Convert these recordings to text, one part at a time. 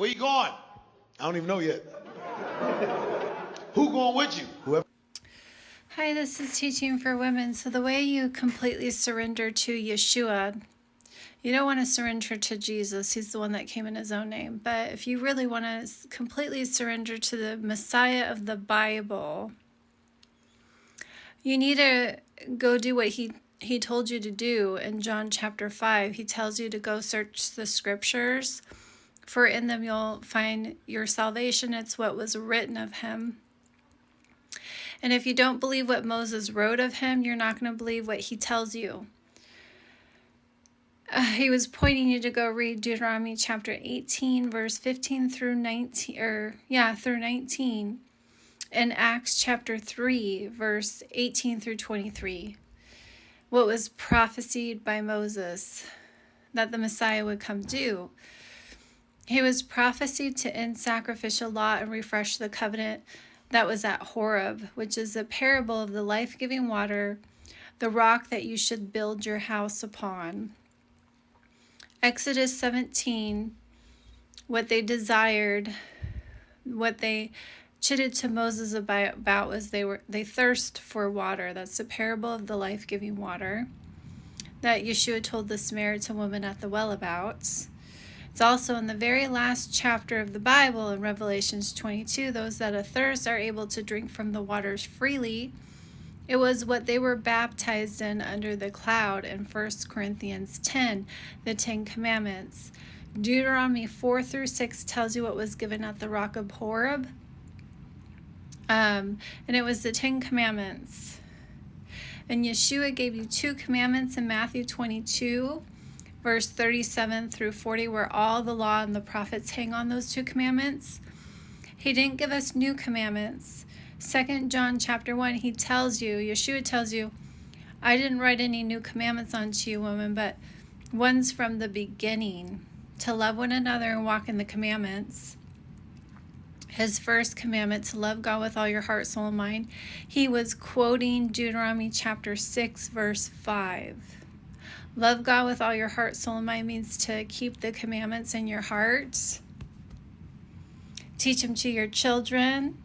Where you going? I don't even know yet. Who going with you? Whoever. Hi, this is Teaching for Women. So the way you completely surrender to Yeshua, you don't want to surrender to Jesus. He's the one that came in his own name. But if you really want to completely surrender to the Messiah of the Bible, you need to go do what he told you to do in John chapter 5. He tells you to go search the scriptures, for in them you'll find your salvation. It's what was written of him. And if you don't believe what Moses wrote of him, you're not going to believe what he tells you. He was pointing you to go read Deuteronomy chapter 18, verse 15 through 19, through 19, and Acts chapter 3, verse 18 through 23. What was prophesied by Moses that the Messiah would come do. He was prophesied to end sacrificial law and refresh the covenant that was at Horeb, which is a parable of the life-giving water, the rock that you should build your house upon. Exodus 17, what they desired, what they chitted to Moses about was they thirst for water. That's the parable of the life-giving water that Yeshua told the Samaritan woman at the well about. It's also in the very last chapter of the Bible in Revelations 22, those that are thirst are able to drink from the waters freely. It was what they were baptized in under the cloud in 1 Corinthians 10, the 10 Commandments. Deuteronomy 4 through 6 tells you what was given at the rock of Horeb. And it was the 10 Commandments. And Yeshua gave you 2 commandments in Matthew 22, verse 37 through 40, where all the law and the prophets hang on those 2 commandments. He didn't give us new commandments. 2 John chapter 1, Yeshua tells you, I didn't write any new commandments onto you, women, but ones from the beginning, to love one another and walk in the commandments. His first commandment, to love God with all your heart, soul, and mind. He was quoting Deuteronomy chapter 6, verse 5. Love God with all your heart, soul, and mind means to keep the commandments in your heart. Teach them to your children.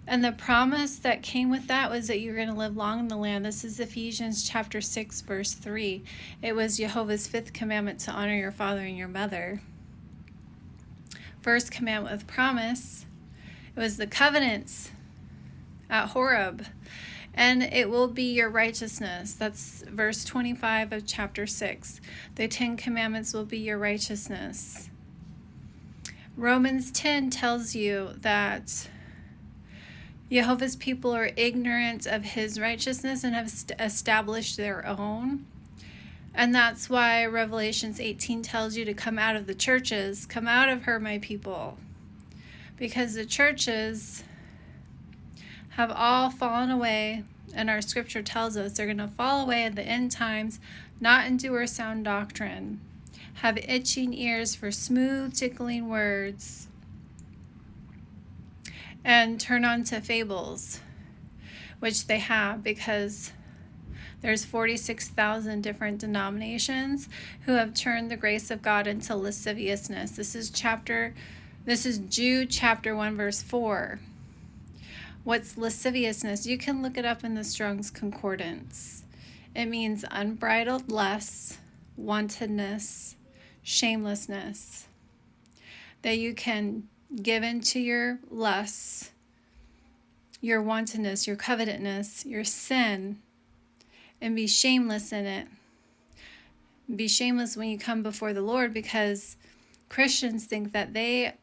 And the promise that came with that was that you're going to live long in the land. This is Ephesians chapter 6, verse 3. It was Jehovah's 5th commandment to honor your father and your mother. First commandment with promise. It was the covenants at Horeb. And it will be your righteousness. That's verse 25 of chapter 6. The 10 commandments will be your righteousness. Romans 10 tells you that Jehovah's people are ignorant of his righteousness and have established their own. And that's why Revelations 18 tells you to come out of the churches. Come out of her, my people. Because the churches have all fallen away, and our scripture tells us they're going to fall away at the end times, not endure sound doctrine, have itching ears for smooth, tickling words, and turn on to fables, which they have, because there's 46,000 different denominations who have turned the grace of God into lasciviousness. This is Jude chapter 1, verse 4. What's lasciviousness? You can look it up in the Strong's Concordance. It means unbridled lust, wantonness, shamelessness. That you can give into your lusts, your wantonness, your covetousness, your sin, and be shameless in it. Be shameless when you come before the Lord, because Christians think that they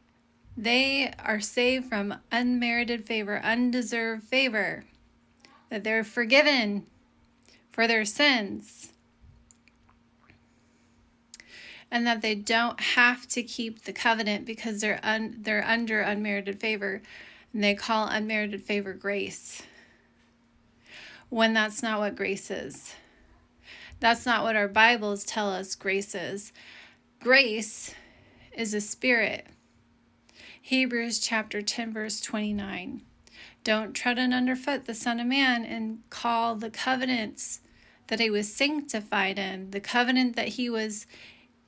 are saved from unmerited favor, undeserved favor, that they're forgiven for their sins, and that they don't have to keep the covenant because they're under unmerited favor, and they call unmerited favor grace, when that's not what grace is. That's not what our Bibles tell us grace is. Grace is a spirit. Hebrews chapter 10, verse 29. Don't tread underfoot the Son of Man and call the covenants that he was sanctified in, the covenant that he was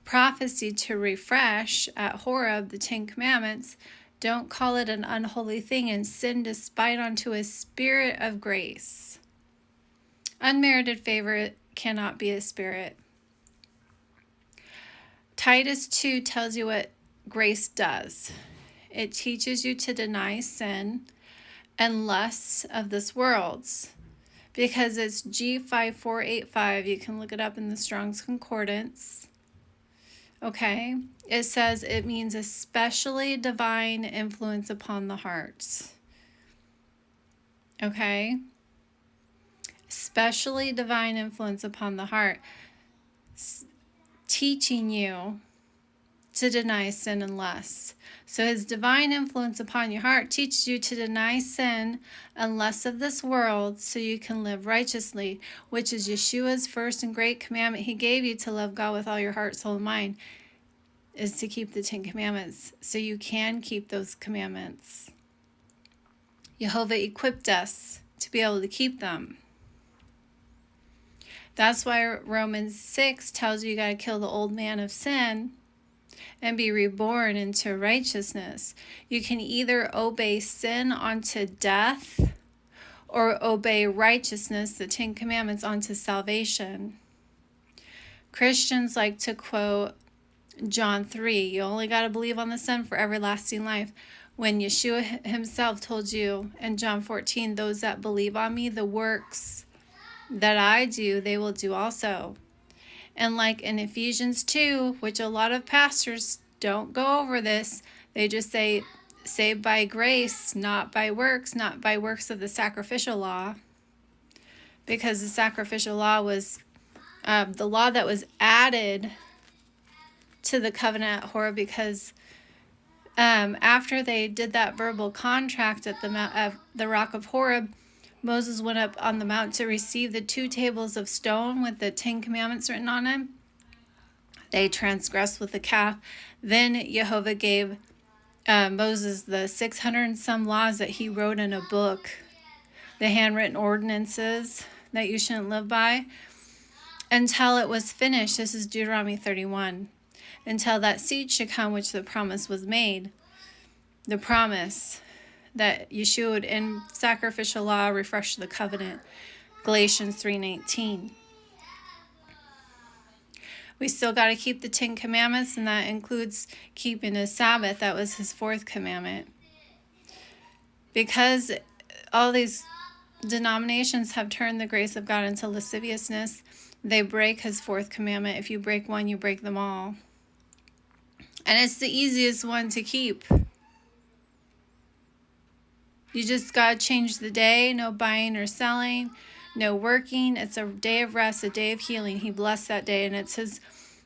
prophecy to refresh at Horeb the 10 Commandments, don't call it an unholy thing and send despite unto a spirit of grace. Unmerited favor cannot be a spirit. Titus 2 tells you what grace does. It teaches you to deny sin and lusts of this world. Because it's G5485, you can look it up in the Strong's Concordance. Okay, it says it means especially divine influence upon the hearts. Okay, especially divine influence upon the heart, teaching you to deny sin and lust. So his divine influence upon your heart teaches you to deny sin and lust of this world so you can live righteously, which is Yeshua's first and great commandment he gave you, to love God with all your heart, soul, and mind, is to keep the 10 Commandments so you can keep those commandments. Jehovah equipped us to be able to keep them. That's why Romans 6 tells you got to kill the old man of sin and be reborn into righteousness. You can either obey sin unto death or obey righteousness, the 10 Commandments, unto salvation. Christians like to quote John 3, you only got to believe on the Son for everlasting life, when Yeshua himself told you in John 14, those that believe on me, the works that I do, they will do also. And like in Ephesians 2, which a lot of pastors don't go over this, they just say, saved by grace, not by works of the sacrificial law. Because the sacrificial law was the law that was added to the covenant at Horeb, because after they did that verbal contract at the rock of Horeb, Moses went up on the mount to receive the 2 tables of stone with the 10 Commandments written on them. They transgressed with the calf. Then Jehovah gave Moses the 600 and some laws that he wrote in a book, the handwritten ordinances that you shouldn't live by, until it was finished. This is Deuteronomy 31. Until that seed should come which the promise was made. The promise that Yeshua would in sacrificial law refresh the covenant. Galatians 3:19. We still got to keep the 10 Commandments, and that includes keeping his Sabbath. That was his 4th commandment. Because all these denominations have turned the grace of God into lasciviousness, they break his 4th commandment. If you break one, you break them all. And it's the easiest one to keep. You just got to change the day. No buying or selling. No working. It's a day of rest, a day of healing. He blessed that day, and it's his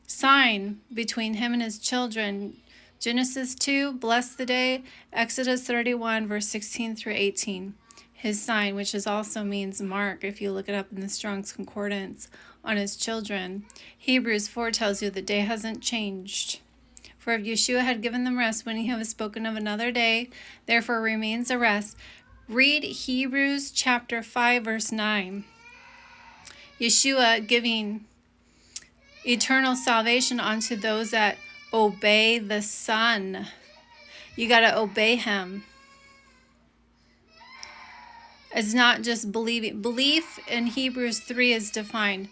sign between him and his children. Genesis 2, bless the day. Exodus 31, verse 16 through 18. His sign, which is also means mark, if you look it up in the Strong's Concordance, on his children. Hebrews 4 tells you the day hasn't changed. For if Yeshua had given them rest when he had spoken of another day, therefore remains a rest. Read Hebrews chapter 5, verse 9. Yeshua giving eternal salvation unto those that obey the Son. You got to obey him. It's not just believing. Belief in Hebrews 3 is defined.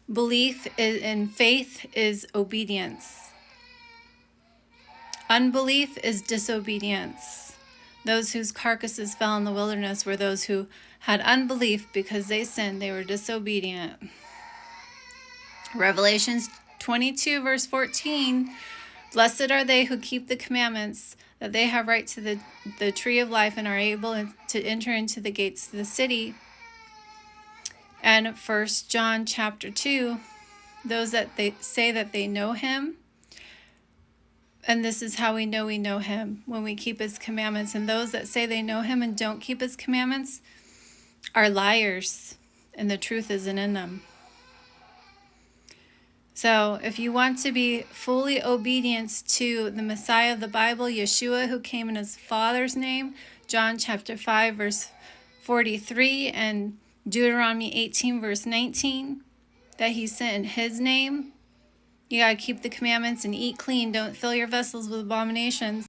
Belief in faith is obedience. Unbelief is disobedience. Those whose carcasses fell in the wilderness were those who had unbelief because they sinned. They were disobedient. Revelations 22, verse 14. Blessed are they who keep the commandments, that they have right to the tree of life and are able to enter into the gates of the city. And 1 John chapter 2, those that they say that they know him. And this is how we know him, when we keep his commandments. And those that say they know him and don't keep his commandments are liars, and the truth isn't in them. So if you want to be fully obedient to the Messiah of the Bible, Yeshua, who came in his Father's name, John chapter 5, verse 43, and Deuteronomy 18, verse 19, that he sent in his name, You got to keep the commandments and eat clean. Don't fill your vessels with abominations.